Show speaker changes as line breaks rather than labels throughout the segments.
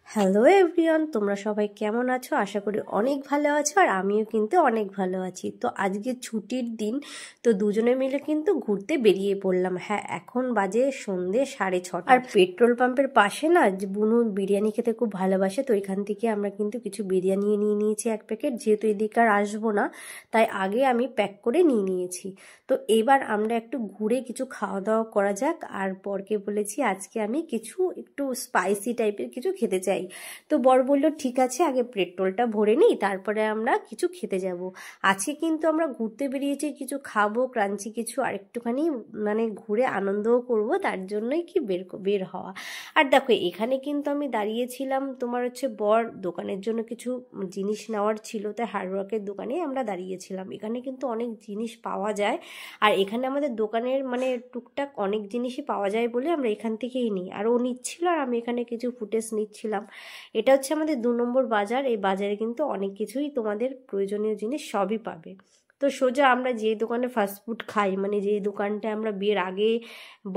Hello everyone, তোমরা সবাই কেমন আছো? আশা করি অনেক ভালো আছো, আর আমিও কিন্তু অনেক ভালো আছি। তো আজকে ছুটির দিন, তো দুজনে মিলে কিন্তু ঘুরতে বেরিয়ে পড়লাম। হ্যাঁ, এখন বাজে সন্ধে 6:30। আর পেট্রোল পাম্পের পাশে না, যে বুনু বিরিয়ানি খেতে খুব ভালোবাসে, তো এখান থেকে আমরা কিন্তু কিছু বিরিয়ানি নিয়ে নিয়েছি এক প্যাকেট। যেহেতু এদিকে আর আসবো না, তাই আগে আমি প্যাক করে নিয়ে নিয়েছি। তো এবার আমরা একটু ঘুরে কিছু খাওয়া দাওয়া করা যাক। আর বরকে বলেছি আজকে আমি কিছু একটু স্পাইসি টাইপের কিছু খেতে চাই। তো বর বলল ঠিক আছে, আগে পেট্রোলটা ভরে নিই, তারপরে আমরা কিছু খেতে যাব। আজকে কিন্তু আমরা ঘুরতে বেরিয়েছি, কিছু খাবো ক্রাঞ্চি কিছু, আর একটুখানি মানে ঘুরে আনন্দও করব, তার জন্যই কি বের হওয়া। আর দেখো এখানে কিন্তু আমি দাঁড়িয়েছিলাম, তোমার হচ্ছে বর দোকানের জন্য কিছু জিনিস নেওয়ার ছিল, তাই হার্ডওয়ার্কের দোকানে আমরা দাঁড়িয়েছিলাম। এখানে কিন্তু অনেক জিনিস পাওয়া যায়, আর এখানে আমাদের দোকানের মানে টুকটাক অনেক জিনিসই পাওয়া যায় বলে আমরা এখান থেকেই নিই। আর ও নিচ্ছিল, আর আমি এখানে কিছু ফুটেজ নিচ্ছিলাম। এটা হচ্ছে আমাদের 2 নম্বর বাজার। এই বাজারে কিন্তু অনেক কিছুই তোমাদের প্রয়োজনীয় জিনিস সবই পাবে। তো সোজা আমরা যে দোকানে ফাস্টফুড খাই, মানে যে দোকানটা আমরা বিয়ের আগে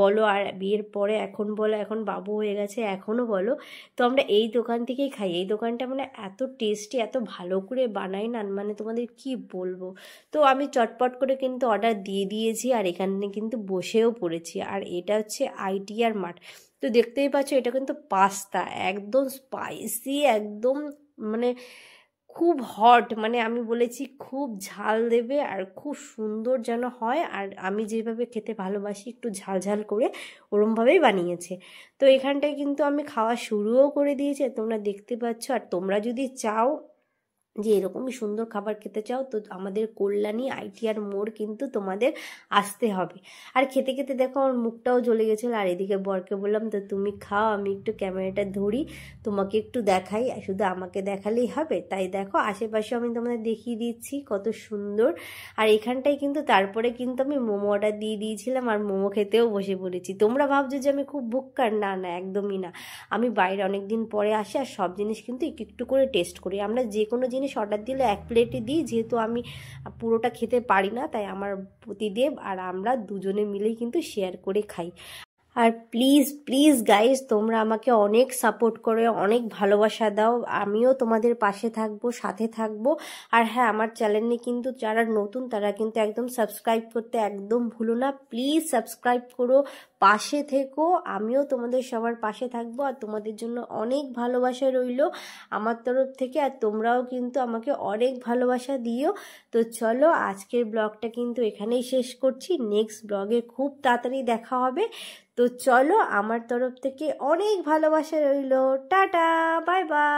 বলো আর বিয়ের পরে এখন বলো, এখন বাবু হয়ে গেছে এখনও বলো, তো আমরা এই দোকান থেকেই খাই। এই দোকানটা মানে এত টেস্টি, এত ভালো করে বানাই না, মানে তোমাদের কি বলবো। তো আমি চটপট করে কিন্তু অর্ডার দিয়ে দিয়েছি, আর এখানে কিন্তু বসেও পড়েছি। আর এটা হচ্ছে ITR মার্ট। তো দেখতেই পাচ্ছ, এটা কিন্তু পাস্তা একদম স্পাইসি, একদম মানে খুব হট, মানে আমি বলেছি খুব ঝাল দেবে, আর খুব সুন্দর যেন হয়। আর আমি যেভাবে খেতে ভালোবাসি একটু ঝাল ঝাল করে, ওরমভাবেই বানিয়েছে। তো এখানটায় কিন্তু আমি খাওয়া শুরুও করে দিয়েছি, তোমরা দেখতে পাচ্ছ। আর তোমরা যদি চাও যে এরকমই সুন্দর খাবার খেতে চাও, তো আমাদের কল্যাণী ITR মোড় কিন্তু তোমাদের আসতে হবে। আর খেতে খেতে দেখো আমার মুখটাও জ্বলে গেছিলো। আর এদিকে বরকে বললাম তো তুমি খাও, আমি একটু ক্যামেরাটা ধরি, তোমাকে একটু দেখাই। শুধু আমাকে দেখালেই হবে? তাই দেখো আশেপাশে আমি তোমাদের দেখিয়ে দিচ্ছি কত সুন্দর। আর এখানটায় কিন্তু তারপরে কিন্তু আমি মোমো অর্ডার দিয়ে দিয়েছিলাম, আর মোমো খেতেও বসে পড়েছি। তোমরা ভাবছো যে আমি খুব ভুক্কার, না না, একদমই না। আমি বাইরে অনেক দিন পরে আসি, আর সব জিনিস কিন্তু একটু একটু করে টেস্ট করি। আমরা যে কোনো জিনিস অর্ডার দিলে 1 প্লেটই দিই, যেহেতু আমি পুরোটা খেতে পারি না, তাই আমার প্রতিদেব আর আমরা দুজনে মিলেই কিন্তু শেয়ার করে খাই। আর প্লিজ প্লিজ গাইজ, তোমরা আমাকে অনেক সাপোর্ট করে, অনেক ভালোবাসা দাও, আমিও তোমাদের পাশে থাকবো, সাথে থাকবো। আর হ্যাঁ, আমার চ্যানেলে কিন্তু যারা নতুন তারা কিন্তু একদম সাবস্ক্রাইব করতে একদম ভুলো না। প্লিজ সাবস্ক্রাইব করো, পাশে থেকো, আমিও তোমাদের সবার পাশে থাকবো। আর তোমাদের জন্য অনেক ভালোবাসা রইলো আমার তরফ থেকে, আর তোমরাও কিন্তু আমাকে অনেক ভালোবাসা দিও। তো চলো, আজকের ব্লগটা কিন্তু এখানেই শেষ করছি। নেক্সট ব্লগে খুব তাড়াতাড়ি দেখা হবে। তো চলো, আমার তরফ থেকে অনেক ভালোবাসা রইলো। Tata, bye bye.